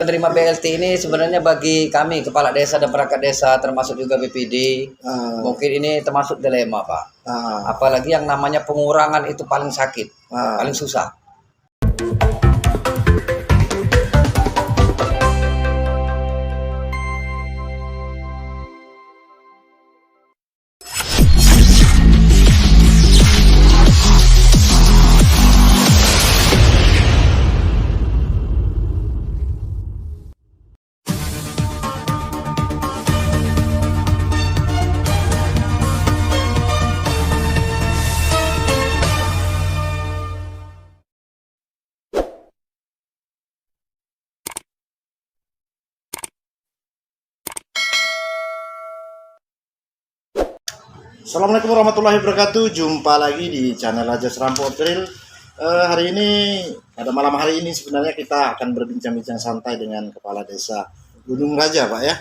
Penerima BLT ini sebenarnya bagi kami kepala desa dan perangkat desa termasuk juga BPD mungkin ini termasuk dilema, Pak. Apalagi yang namanya pengurangan itu paling sakit, paling susah. Assalamualaikum warahmatullahi wabarakatuh. Jumpa lagi di channel Raja Serampok Drill. Hari ini, pada malam hari ini sebenarnya kita akan berbincang-bincang santai dengan Kepala Desa Gunung Raja, Pak ya.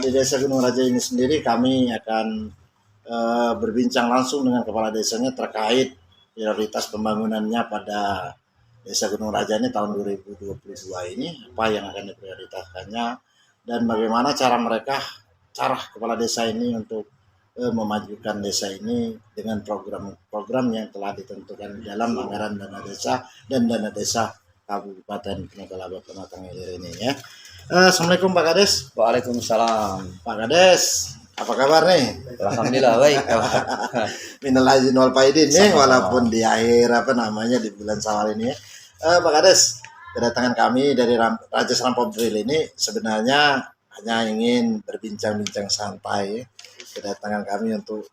Di Desa Gunung Raja ini sendiri kami akan berbincang langsung dengan Kepala Desanya terkait prioritas pembangunannya pada Desa Gunung Raja ini tahun 2022 ini, apa yang akan diprioritaskannya dan bagaimana cara Kepala Desa ini untuk memajukan desa ini dengan program-program yang telah ditentukan dalam anggaran dana desa dan dana desa Kabupaten Penakalaba Pematang Hilir ini ya. Assalamualaikum Pak Kades. Waalaikumsalam. Pak Kades, apa kabar nih? Alhamdulillah baik. Minal aizin wal faizin nih, walaupun di akhir di bulan Syawal ini ya. Pak Kades, kedatangan kami dari Raja Serampok Drill ini sebenarnya hanya ingin berbincang-bincang santai. Kedatangan kami untuk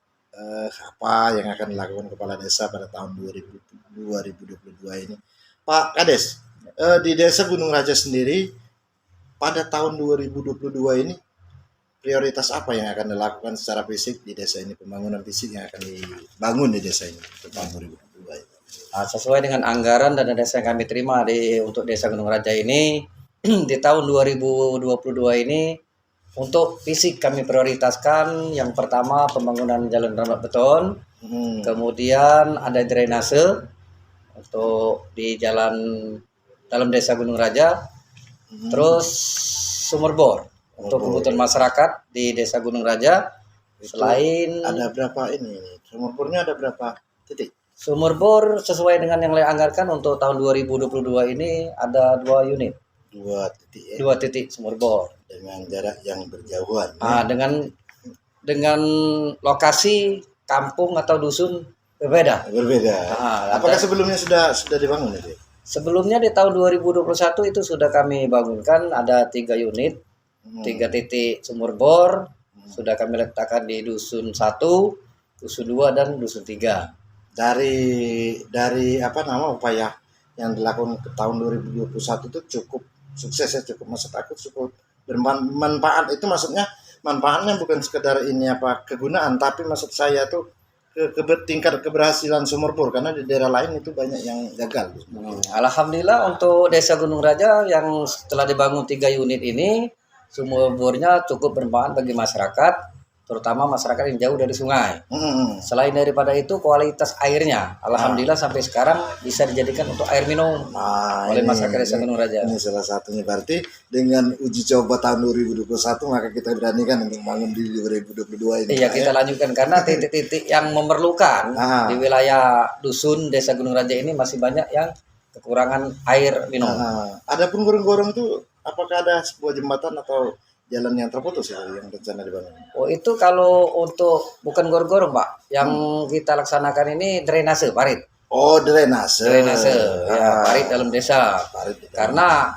apa yang akan dilakukan Kepala Desa pada tahun 2022 ini. Pak Kades, di Desa Gunung Raja sendiri pada tahun 2022 ini prioritas apa yang akan dilakukan secara fisik di desa ini, pembangunan fisik yang akan dibangun di desa ini pada tahun 2022 ini? Sesuai dengan anggaran dana desa yang kami terima untuk Desa Gunung Raja ini di tahun 2022 ini. Untuk fisik kami prioritaskan yang pertama pembangunan jalan rambat beton, kemudian ada drainase untuk di jalan dalam Desa Gunung Raja, terus sumur bor untuk kebutuhan masyarakat di Desa Gunung Raja. Selain ada berapa ini sumur bornya, ada berapa titik? Sumur bor sesuai dengan yang dianggarkan untuk tahun 2022 ini ada 2 unit. 2 titik sumur bor dengan jarak yang berjauhan. Dengan lokasi kampung atau dusun berbeda. Apakah sebelumnya sudah dibangun itu? Sebelumnya di tahun 2021 itu sudah kami bangunkan, ada 3 unit, 3 titik sumur bor sudah kami letakkan di dusun 1, dusun 2 dan dusun 3. Dari upaya yang dilakukan ke tahun 2021 itu cukup sukses ya, cukup bermanfaat. Itu maksudnya manfaatnya bukan sekedar kegunaan, tapi maksud saya tuh tingkat keberhasilan sumur bor, karena di daerah lain itu banyak yang gagal. Alhamdulillah untuk Desa Gunung Raja yang setelah dibangun 3 unit ini sumur bornya cukup bermanfaat bagi masyarakat, terutama masyarakat yang jauh dari sungai. Selain daripada itu kualitas airnya alhamdulillah sampai sekarang bisa dijadikan untuk air minum oleh masyarakat Desa Gunung Raja. Ini salah satunya, berarti dengan uji coba tahun 2021 maka kita beranikan untuk bangun di 2022 ini. Iya, kita lanjutkan karena titik-titik yang memerlukan di wilayah dusun Desa Gunung Raja ini masih banyak yang kekurangan air minum. Ada pun gorong-gorong itu, apakah ada sebuah jembatan atau jalan yang terputus yang rencana dibangun? Oh, itu kalau untuk bukan gorong-gorong Pak, yang kita laksanakan ini drainase parit. Oh, drainase ya, parit dalam desa. Karena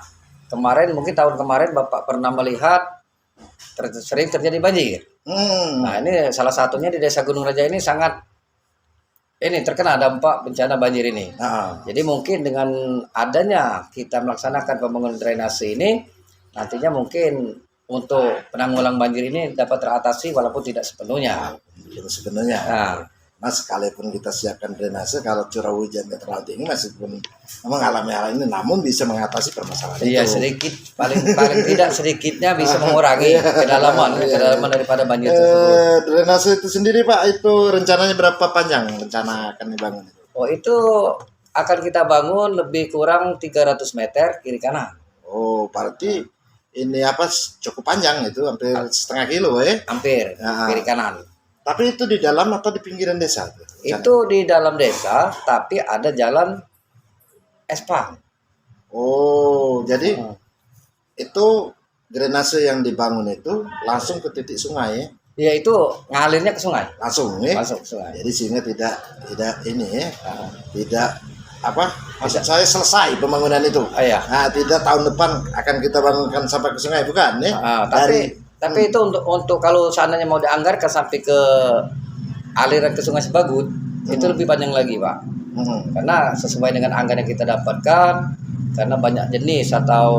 mungkin tahun kemarin Bapak pernah melihat sering terjadi banjir. Nah, ini salah satunya di Desa Gunung Raja ini sangat terkena dampak bencana banjir ini. Jadi mungkin dengan adanya kita melaksanakan pembangunan drainase ini, nantinya mungkin untuk penanggulangan banjir ini dapat teratasi walaupun tidak sepenuhnya. Mas, sekalipun kita siapkan drainase, kalau curah hujannya terlalu tinggi masih pun mengalami hal ini, namun bisa mengatasi permasalahan itu. Iya, sedikit paling tidak sedikitnya bisa mengurangi kedalaman daripada banjir tersebut. Drainase itu sendiri Pak, itu rencananya berapa panjang rencana akan dibangun? Oh, itu akan kita bangun lebih kurang 300 meter kiri kanan. Oh, berarti ini apa cukup panjang itu, hampir setengah kilo ya? hampir Nah, kiri kanan. tapi itu di dalam atau di pinggiran desa? Itu di dalam desa, tapi ada jalan espang. Oh, jadi Hmm. itu drainase yang dibangun itu langsung ke titik sungai ya? Ya itu ngalirnya ke sungai, Langsung ya? masuk ke sungai. Jadi sehingga tidak ini ya, Nah, tidak apa? Maksud saya selesai pembangunan itu. iya. Nah, tidak tahun depan akan kita bangunkan sampai ke sungai, bukan ya? Tapi itu untuk kalau seandainya mau dianggarkan sampai ke aliran ke Sungai Sebagut, itu lebih panjang lagi, Pak. Hmm. Karena sesuai dengan anggaran yang kita dapatkan, karena banyak jenis atau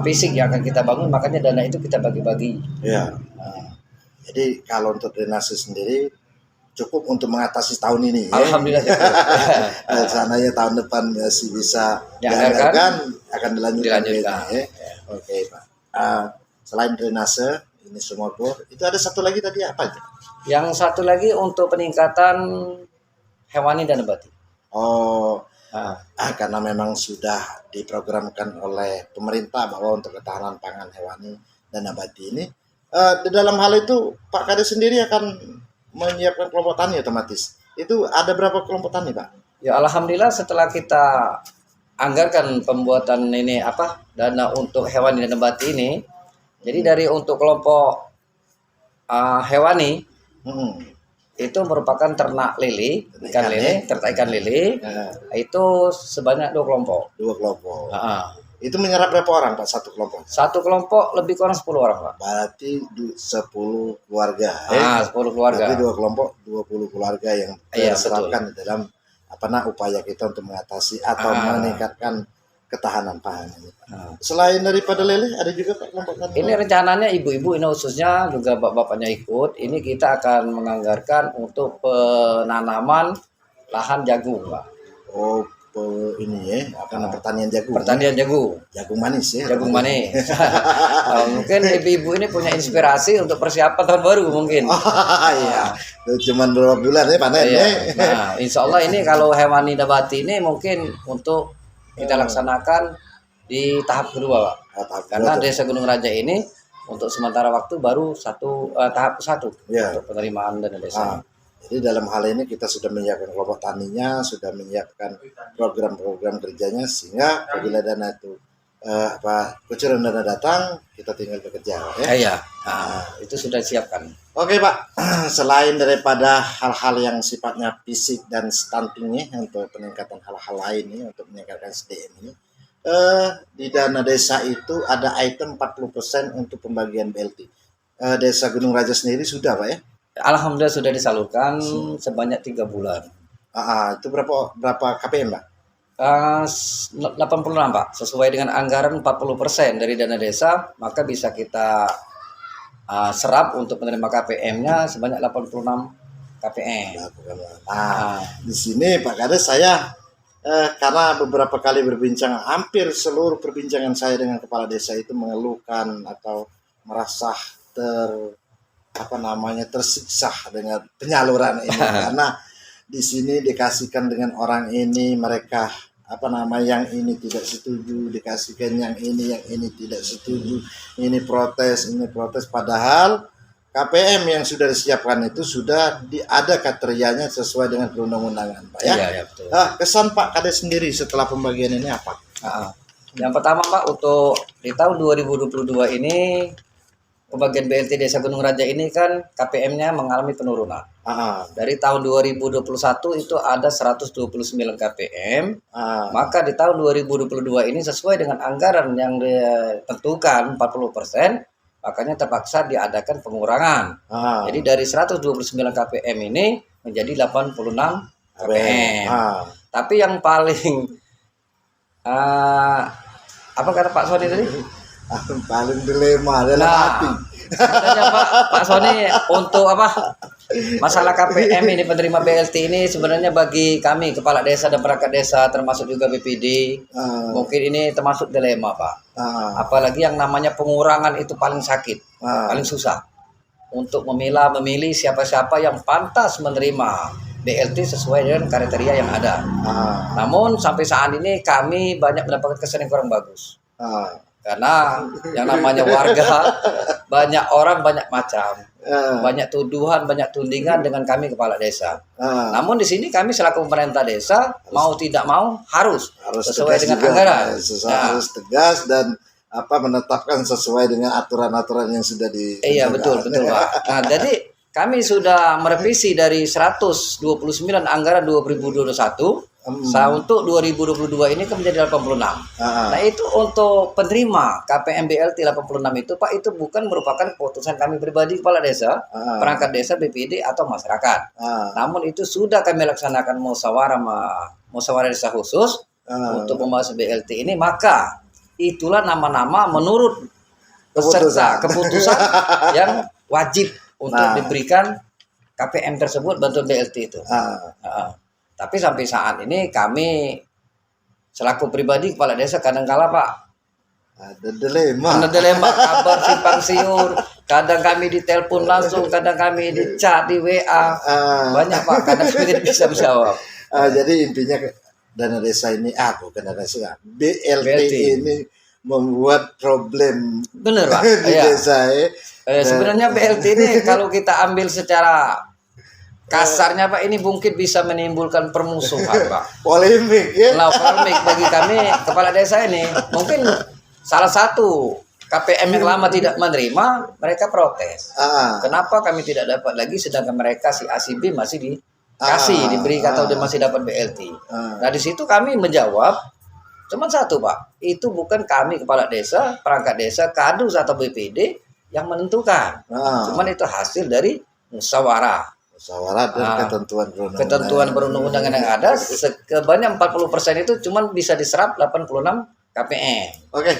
fisik yang akan kita bangun, makanya dana itu kita bagi-bagi. Ya. Nah, Jadi kalau untuk drainase sendiri cukup untuk mengatasi tahun ini. Ya? Alhamdulillah cukup. Sananya tahun depan masih bisa Dianggarkan, dianggarkan, akan dilanjutkan. dilanjutkan. Ya? Oke, Pak. Selain drainase, ini semua bor, itu ada satu lagi tadi apa itu? Yang satu lagi untuk peningkatan hewani dan nabati. Oh, Nah, karena memang sudah diprogramkan oleh pemerintah bahwa untuk ketahanan pangan hewani dan nabati ini, di dalam hal itu Pak Kades sendiri akan menyiapkan kelompok tani otomatis. Itu ada berapa kelompok tani, Pak? ya alhamdulillah setelah kita anggarkan pembuatan ini dana untuk hewani dan nabati ini, jadi dari untuk kelompok hewani Hmm. itu merupakan ternak lele, ikan lele, ternak ikan lele, Nah, itu sebanyak 2 kelompok. 2 kelompok. Nah, Itu menyerap berapa orang, Pak, satu kelompok? satu kelompok lebih kurang 10 orang, Pak. Berarti 10 keluarga. 10 keluarga. Berarti 2 kelompok 20 keluarga yang Iya, terserapkan di dalam upaya kita untuk mengatasi atau meningkatkan ketahanan pangan ini. Nah, Selain daripada lele, ada juga Pak kelompok tani? ini rencananya ibu-ibu ini khususnya juga bapak-bapaknya ikut. Ini kita akan menganggarkan untuk penanaman lahan jagung, Pak. Oh, ini ya, karena pertanian jagung. Pertanian jagung. Jagung manis ya. Jagung manis. Mungkin ibu-ibu ini punya inspirasi untuk persiapan tahun baru mungkin. Iya. Cuman berapa bulan ya panen Iya. ya. Nah, insya Allah ini kalau hewani nabati ini mungkin untuk kita laksanakan di tahap kedua, Pak. Karena Desa Gunung Raja ini untuk sementara waktu baru tahap satu Ya. untuk penerimaan dana desa. Jadi dalam hal ini kita sudah menyiapkan kelompok taninya, sudah menyiapkan program-program kerjanya sehingga apabila dana itu kucuran dana datang, kita tinggal bekerja ya. Iya. Nah, itu sudah disiapkan. Oke Pak, selain daripada hal-hal yang sifatnya fisik dan stunting nih untuk peningkatan hal-hal lain nih untuk meningkatkan SDM ini, di dana desa itu ada item 40% untuk pembagian BLT. Desa Gunung Raja sendiri sudah Pak ya? Alhamdulillah sudah disalurkan sebanyak 3 bulan. Itu berapa KPM Pak? 86 Pak, sesuai dengan anggaran 40% dari dana desa, maka bisa kita serap untuk menerima KPM-nya sebanyak 86 KPM. Nah, di sini Pak Kades saya karena beberapa kali berbincang, hampir seluruh perbincangan saya dengan kepala desa itu mengeluhkan atau merasa tersiksa dengan penyaluran ini karena di sini dikasihkan dengan orang ini mereka yang ini tidak setuju, dikasihkan yang ini tidak setuju, ini protes padahal KPM yang sudah disiapkan itu sudah ada kriterianya sesuai dengan perundang-undangan Pak ya. Iya, betul. Kesan Pak Kades sendiri setelah pembagian ini apa? Yang pertama Pak, untuk di tahun 2022 ini pembagian BLT Desa Gunung Raja ini kan KPM-nya mengalami penurunan. Dari tahun 2021 itu ada 129 KPM. Maka di tahun 2022 ini sesuai dengan anggaran yang ditentukan 40%, makanya terpaksa diadakan pengurangan. Jadi dari 129 KPM ini menjadi 86 KPM. Tapi yang paling apa kata Pak Sony tadi? Paling dilema dalam hati. Sebenarnya Pak Sony untuk masalah KPM ini penerima BLT ini sebenarnya bagi kami kepala desa dan perangkat desa termasuk juga BPD mungkin ini termasuk dilema Pak. Apalagi yang namanya pengurangan itu paling sakit, paling susah untuk memilih siapa-siapa yang pantas menerima BLT sesuai dengan kriteria yang ada. Namun sampai saat ini kami banyak mendapatkan kesan yang kurang bagus. Ah, Karena yang namanya warga, banyak orang, banyak macam. ah, Banyak tuduhan, banyak tudingan dengan kami kepala desa. ah. Namun di sini kami selaku pemerintah desa, mau tidak mau harus Harus sesuai tegas dengan juga, anggaran. Nah, harus tegas dan menetapkan sesuai dengan aturan-aturan yang sudah iya betul Pak. Nah, jadi kami sudah merevisi dari 129 anggaran 2021 untuk 2022 ini kan menjadi 86. Ah, Nah, itu untuk penerima KPM BLT 86 itu Pak, itu bukan merupakan keputusan kami pribadi kepala desa, ah, perangkat desa, BPD atau masyarakat. ah, Namun itu sudah kami laksanakan musyawarah desa khusus ah. untuk membahas BLT ini, maka itulah nama-nama menurut peserta keputusan yang wajib untuk Nah. diberikan KPM tersebut, bantuan BLT itu. Ah, Tapi sampai saat ini kami selaku pribadi kepala desa kadang-kala Pak ada dilema. ada dilema, kabar simpang siur, kadang kami ditelepon langsung, kadang kami di chat di WA, Ah, banyak Pak, kadang kami tidak bisa menjawab. jadi intinya dana desa ini, bukan dana desa, BLT, BLT. ini membuat problem Bener Pak. di Iya. desa ya. Sebenarnya BLT ini kalau kita ambil secara kasarnya Pak, ini mungkin bisa menimbulkan permusuhan Pak. Polemik ya. Nah, polemik bagi kami kepala desa ini. Mungkin salah satu KPM yang lama tidak menerima, mereka protes. Ah, Kenapa kami tidak dapat lagi, sedangkan mereka si A si B masih dikasih, diberi atau dia masih dapat BLT. Nah, di situ kami menjawab cuma satu Pak, itu bukan kami kepala desa, perangkat desa, kadus atau BPD yang menentukan. Cuman itu hasil dari musyawarah. musyawarah dan Ketentuan perundang-undangan yang ada sebanyak 40% itu cuman bisa diserap 86 KPM. Oke,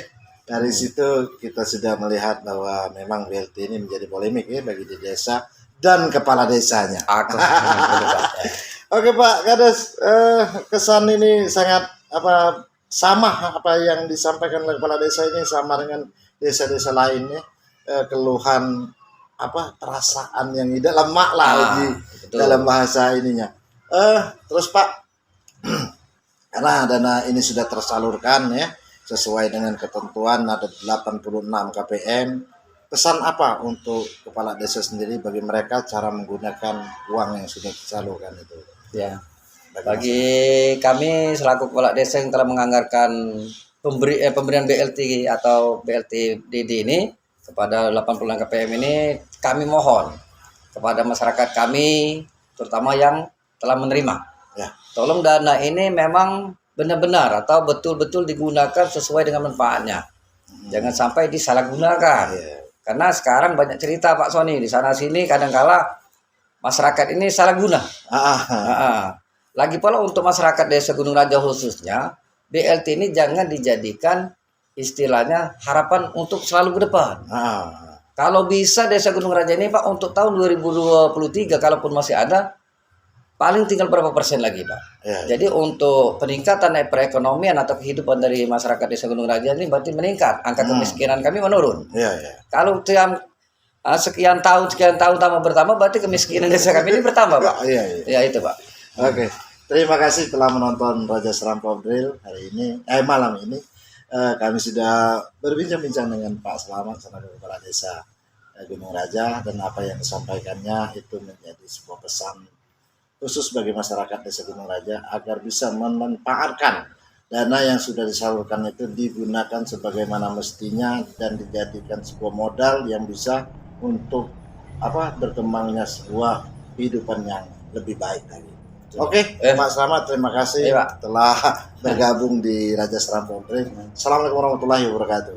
dari situ kita sudah melihat bahwa memang BLT ini menjadi polemik ya bagi di desa dan kepala desanya. Aku Oke Pak Kades, kesan ini sangat sama apa yang disampaikan oleh kepala desa ini sama dengan desa-desa lainnya, keluhan perasaan yang tidak lemak lah betul. dalam bahasa ininya. Terus Pak, karena dana ini sudah tersalurkan ya sesuai dengan ketentuan ada 86 KPM. Pesan apa untuk kepala desa sendiri bagi mereka cara menggunakan uang yang sudah disalurkan itu? Ya. Bagi kami selaku kepala desa yang telah menganggarkan pemberian BLT atau BLT DD ini kepada 86 KPM ini, kami mohon kepada masyarakat kami terutama yang telah menerima. Ya. Tolong dana ini memang benar-benar atau betul-betul digunakan sesuai dengan manfaatnya. Jangan sampai disalahgunakan. Ya. Karena sekarang banyak cerita Pak Sony di sana sini kadang-kala masyarakat ini salah guna. Lagi pula untuk masyarakat desa Gunung Raja khususnya, BLT ini jangan dijadikan istilahnya harapan untuk selalu ke depan. Kalau bisa desa Gunung Raja ini Pak untuk tahun 2023 kalaupun masih ada, paling tinggal berapa persen lagi Pak. Ya. Jadi untuk peningkatan perekonomian atau kehidupan dari masyarakat desa Gunung Raja ini berarti meningkat, angka kemiskinan kami menurun. Ya. Kalau sekian tahun tambah bertambah, berarti kemiskinan desa kami ini bertambah Pak. Iya. Ya itu Pak. Oke. Terima kasih telah menonton Raja Serampok Drill hari ini, malam ini. Kami sudah berbincang-bincang dengan Pak Slamet selaku kepala desa Gunung Raja, dan apa yang disampaikannya itu menjadi sebuah pesan khusus bagi masyarakat desa Gunung Raja agar bisa memanfaatkan dana yang sudah disalurkan itu digunakan sebagaimana mestinya dan dijadikan sebuah modal yang bisa untuk berkembangnya sebuah kehidupan yang lebih baik lagi. Oke, Pak Slamet, terima kasih telah bergabung di Raja Serampok Drill. Assalamualaikum warahmatullahi wabarakatuh.